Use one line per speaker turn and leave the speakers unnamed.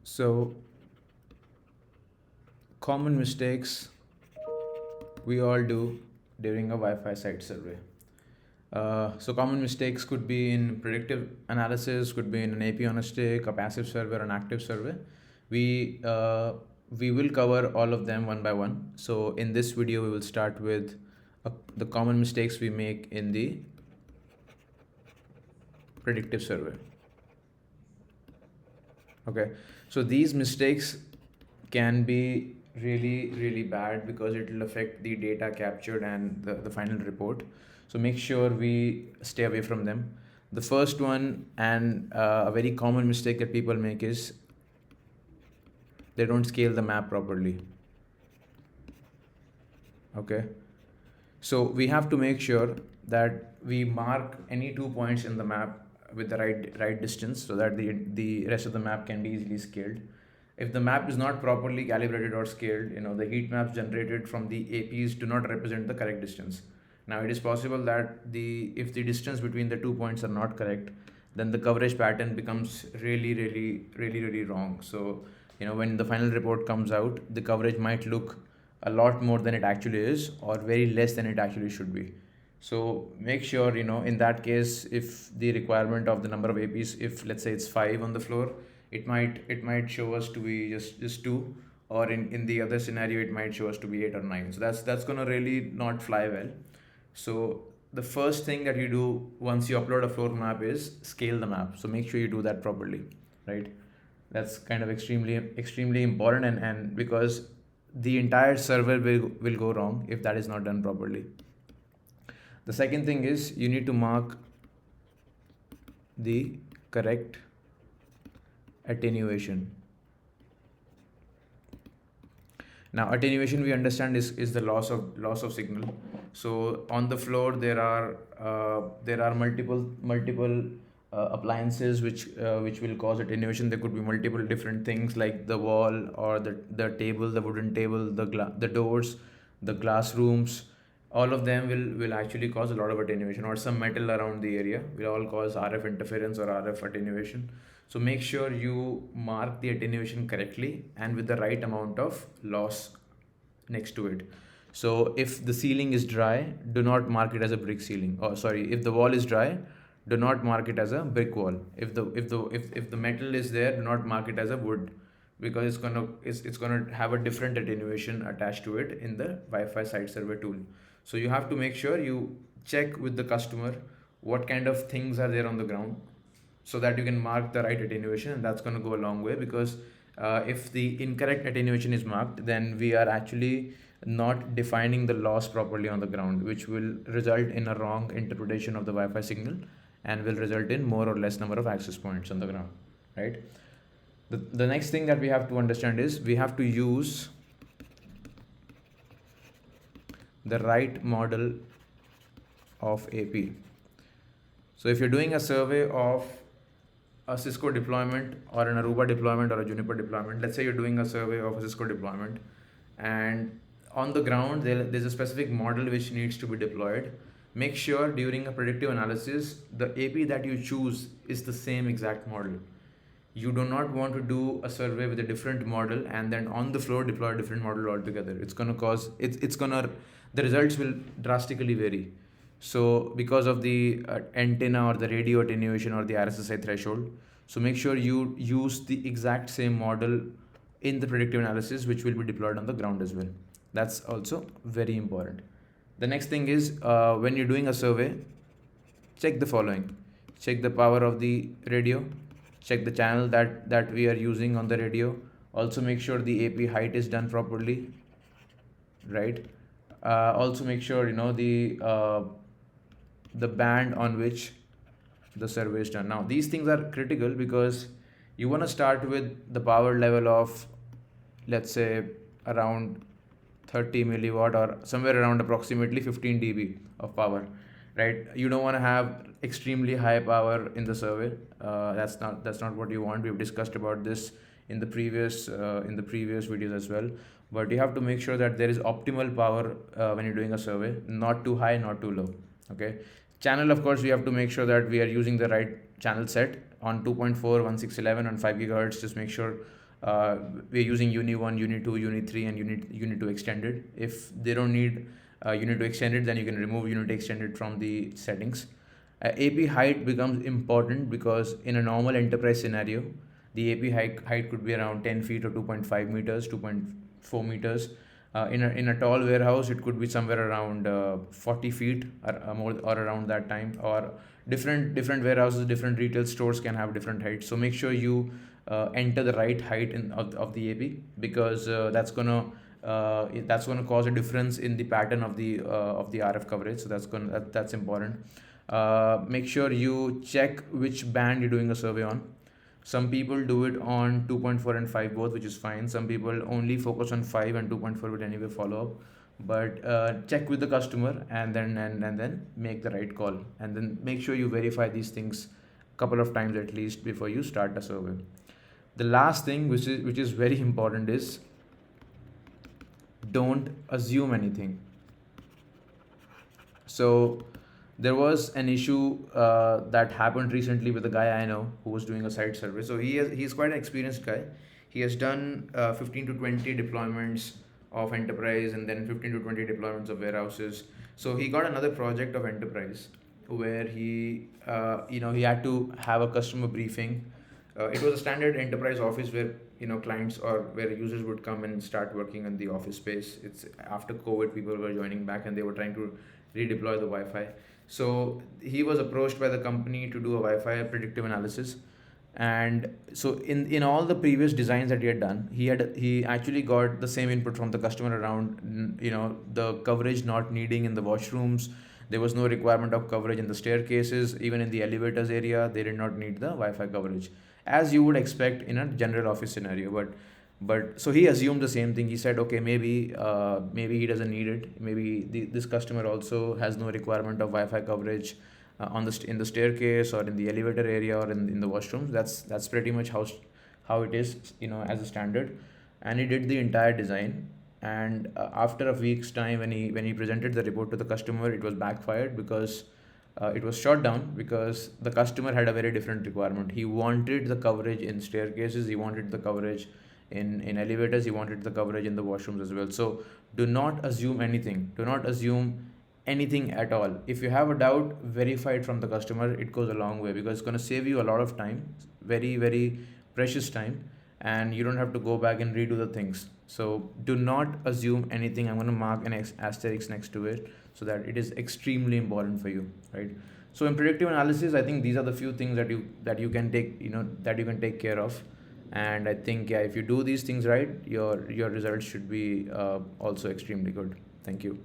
So, common mistakes we all do during a Wi-Fi site survey. So common mistakes could be in predictive analysis, could be in an AP on a stick, a passive survey, or an active survey. We uh, we will cover all of them one by one. So in this video, we will start with the common mistakes we make in the predictive survey. Okay, so these mistakes can be really bad because it will affect the data captured and the final report. So make sure we stay away from them. The first one, and a very common mistake that people make, is they don't scale the map properly. Okay, so we have to make sure that we mark any 2 points in the map with the right distance so that the rest of the map can be easily scaled. If the map is not properly calibrated or scaled, the heat maps generated from the APs do not represent the correct distance. Now it is possible that if the distance between the 2 points are not correct, then the coverage pattern becomes really wrong. So when the final report comes out, the coverage might look a lot more than it actually is, or very less than it actually should be. So make sure, in that case, if the requirement of the number of APs, if let's say it's 5 on the floor, it might show us to be just 2, or in the other scenario it might show us to be 8 or 9. So that's gonna really not fly well. So the first thing that you do once you upload a floor map is scale the map. So make sure you do that properly, right? That's kind of extremely important, and because the entire server will go wrong if that is not done properly. The second thing is you need to mark the correct attenuation. Now attenuation, we understand, is the loss of signal. So on the floor there are multiple appliances which will cause attenuation. There could be multiple different things like the wall or the table, the wooden table, the doors, the glass rooms. All of them will actually cause a lot of attenuation, or some metal around the area will all cause RF interference or RF attenuation. So make sure you mark the attenuation correctly and with the right amount of loss next to it. So if the ceiling is dry, do not mark it as a brick ceiling. Oh, sorry, if the wall is dry, do not mark it as a brick wall. If the metal is there, do not mark it as a wood, because it's gonna have a different attenuation attached to it in the Wi-Fi site survey tool. So you have to make sure you check with the customer what kind of things are there on the ground, so that you can mark the right attenuation, and that's going to go a long way. Because if the incorrect attenuation is marked, then we are actually not defining the loss properly on the ground, which will result in a wrong interpretation of the Wi-Fi signal and will result in more or less number of access points on the ground, right? The next thing that we have to understand is we have to use the right model of AP. So if you're doing a survey of a Cisco deployment or an Aruba deployment or a Juniper deployment, let's say you're doing a survey of a Cisco deployment, and on the ground there's a specific model which needs to be deployed. Make sure during a predictive analysis the AP that you choose is the same exact model. You do not want to do a survey with a different model and then on the floor deploy a different model altogether. It's going to cause it's going to the results will drastically vary. So because of the antenna or the radio attenuation or the RSSI threshold, so make sure you use the exact same model in the predictive analysis, which will be deployed on the ground as well. That's also very important. The next thing is when you're doing a survey, check the following: check the power of the radio, check the channel that we are using on the radio. Also make sure the AP height is done properly, right? Also make sure the band on which the survey is done. Now these things are critical because you want to start with the power level of, let's say, around 30 milliwatt or somewhere around approximately 15 dB of power, right? You don't want to have extremely high power in the survey. That's not what you want. We've discussed about this in the previous videos as well. But you have to make sure that there is optimal power when you're doing a survey, not too high, not too low. Okay. Channel, of course, we have to make sure that we are using the right channel set on 2.4, 1611 and 5 gigahertz. Just make sure uh, we're using uni 1, uni 2, uni 3, and uni 2 extended. If they don't need uni 2 extended, then you can remove uni 2 extended from the settings. AP height becomes important because in a normal enterprise scenario, the AP height could be around 10 feet or 2.5 meters, 2.4 meters. In a tall warehouse, it could be somewhere around 40 feet, or more, or around that time. Or different warehouses, different retail stores can have different heights. So make sure you enter the right height of the AP, because that's gonna cause a difference in the pattern of the RF coverage. So that's important. Make sure you check which band you're doing a survey on. Some people do it on 2.4 and 5 both, which is fine. Some people only focus on 5, and 2.4 would anyway follow up. But check with the customer, and then make the right call. And then make sure you verify these things a couple of times at least before you start a survey. The last thing, which is very important, is don't assume anything. So there was an issue that happened recently with a guy I know who was doing a site survey. So he's quite an experienced guy. He has done 15 to 20 deployments of enterprise, and then 15 to 20 deployments of warehouses. So he got another project of enterprise where he had to have a customer briefing. It was a standard enterprise office where clients or where users would come and start working in the office space. It's after COVID, people were joining back and they were trying to redeploy the Wi-Fi. So he was approached by the company to do a Wi-Fi predictive analysis. And so in all the previous designs that he had done, he actually got the same input from the customer around the coverage not needing in the washrooms. There was no requirement of coverage in the staircases. Even in the elevators area, they did not need the Wi-Fi coverage, as you would expect in a general office scenario. But so he assumed the same thing. He said, okay, maybe he doesn't need it. Maybe this customer also has no requirement of Wi-Fi coverage in the staircase or in the elevator area or in the washrooms. That's pretty much how it is, as a standard. And he did the entire design. And after a week's time, when he presented the report to the customer, it was backfired, because it was shot down because the customer had a very different requirement. He wanted the coverage in staircases, he wanted the coverage in elevators, he wanted the coverage in the washrooms as well. So do not assume anything. Do not assume anything at all. If you have a doubt, verify it from the customer. It goes a long way, because it's going to save you a lot of time, very, very precious time, and you don't have to go back and redo the things. So do not assume anything. I'm going to mark an asterisk next to it, so that it is extremely important for you, right? So in predictive analysis, I think these are the few things that you can take care of. And I think, yeah, if you do these things right, your results should be also extremely good. Thank you.